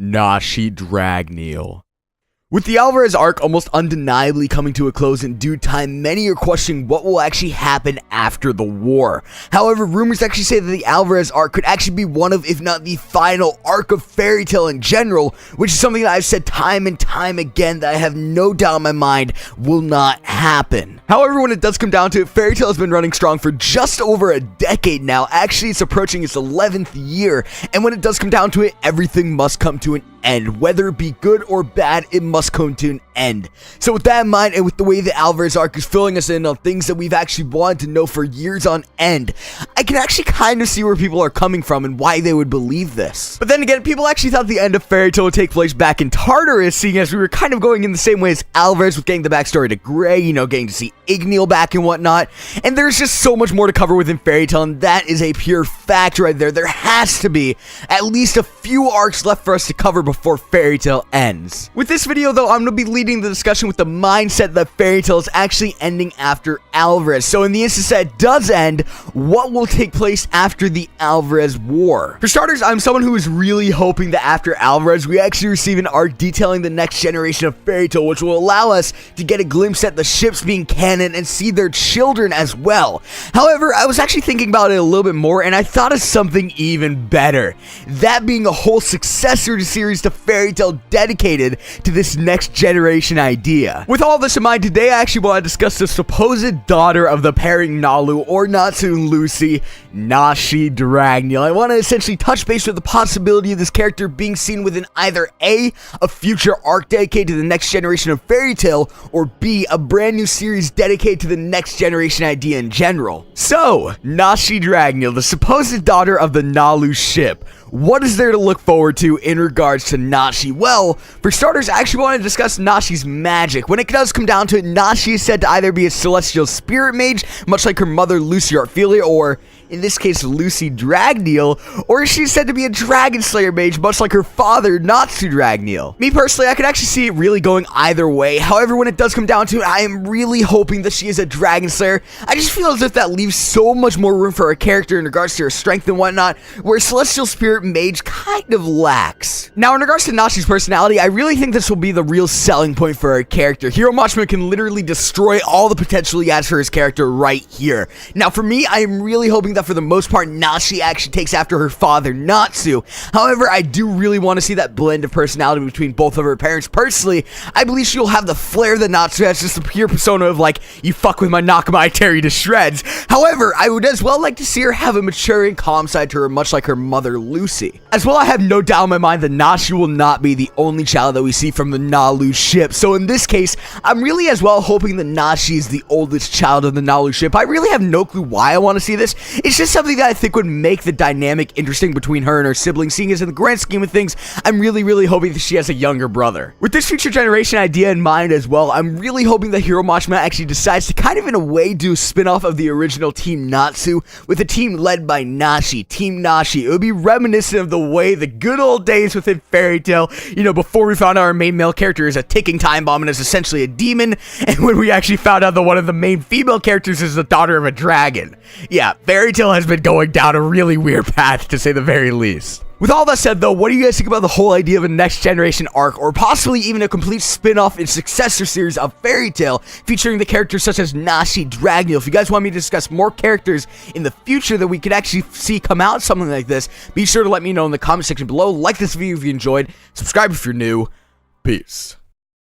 Nashi Dragneel. With the Alvarez arc almost undeniably coming to a close in due time, many are questioning what will actually happen after the war. However, rumors actually say that the Alvarez arc could actually be one of, if not the final arc of Fairy Tail in general, which is something that I've said time and time again that I have no doubt in my mind will not happen. However, when it does come down to it, Fairy Tail has been running strong for just over a decade now. Actually, it's approaching its 11th year, and when it does come down to it, everything must come to an end. Whether it be good or bad, it must come to an end. So with that in mind, and with the way the Alvarez arc is filling us in on things that we've actually wanted to know for years on end, I can actually kind of see where people are coming from and why they would believe this. But then again, people actually thought the end of Fairy Tail would take place back in Tartarus, seeing as we were kind of going in the same way as Alvarez with getting the backstory to Gray, you know, getting to see Igneel back and whatnot. And there's just so much more to cover within Fairy Tail, and that is a pure fact right there. There has to be at least a few arcs left for us to cover before Fairy Tail ends. With this video though, I'm going to be leading the discussion with the mindset that Fairy Tail is actually ending after Alvarez. So in the instance that it does end, what will take place after the Alvarez War? For starters, I'm someone who is really hoping that after Alvarez, we actually receive an arc detailing the next generation of Fairy Tail, which will allow us to get a glimpse at the ships being canon and see their children as well. However, I was actually thinking about it a little bit more, and I thought of something even better. That being a whole successor to series to Fairy Tail dedicated to this next generation idea. With all this in mind, today I actually want to discuss the supposed daughter of the pairing Nalu or Natsu and Lucy, Nashi Dragneel. I want to essentially touch base with the possibility of this character being seen within either A, a future arc dedicated to the next generation of Fairy Tail, or B, a brand new series dedicated to the next generation idea in general. So, Nashi Dragneel, the supposed daughter of the Nalu ship. What is there to look forward to in regards to Nashi? Well, for starters, I actually want to discuss Nashi's magic. When it does come down to it, Nashi is said to either be a celestial spirit mage, much like her mother Lucy Arphelia, or in this case Lucy Dragneel, or she's said to be a dragon slayer mage, much like her father Natsu Dragneel. Me personally, I could actually see it really going either way. However, when it does come down to it, I am really hoping that she is a dragon slayer. I just feel as if that leaves so much more room for her character in regards to her strength and whatnot, where celestial spirit mage kind of lacks. Now, in regards to Nashi's personality, I really think this will be the real selling point for her character. Hiro Mashima can literally destroy all the potential he has for his character right here. Now, for me, I am really hoping that for the most part, Nashi actually takes after her father, Natsu. However, I do really want to see that blend of personality between both of her parents. Personally, I believe she'll have the flair that Natsu has, just the pure persona of like, you fuck with my Nakama, I tear you to shreds. However, I would as well like to see her have a mature and calm side to her, much like her mother, Lucy. As well, I have no doubt in my mind that Nashi will not be the only child that we see from the Nalu ship. So in this case, I'm really as well hoping that Nashi is the oldest child of the Nalu ship. I really have no clue why I want to see this. It's just something that I think would make the dynamic interesting between her and her siblings, seeing as in the grand scheme of things, I'm really hoping that she has a younger brother. With this future generation idea in mind as well, I'm really hoping that Hiro Mashima actually decides to kind of in a way do a spin-off of the original Team Natsu with a team led by Nashi, Team Nashi. It would be reminiscent of the way the good old days within Fairy Tail, you know, before we found out our main male character is a ticking time bomb and is essentially a demon, and when we actually found out that one of the main female characters is the daughter of a dragon. Yeah, Fairy Tail has been going down a really weird path, to say the very least. With all that said though, what do you guys think about the whole idea of a next generation arc, or possibly even a complete spin-off and successor series of Fairy Tail featuring the characters such as Nashi Dragneel? If you guys want me to discuss more characters in the future that we could actually see come out something like this, be sure to let me know in the comment section below. Like this video if you enjoyed, subscribe if you're new. Peace.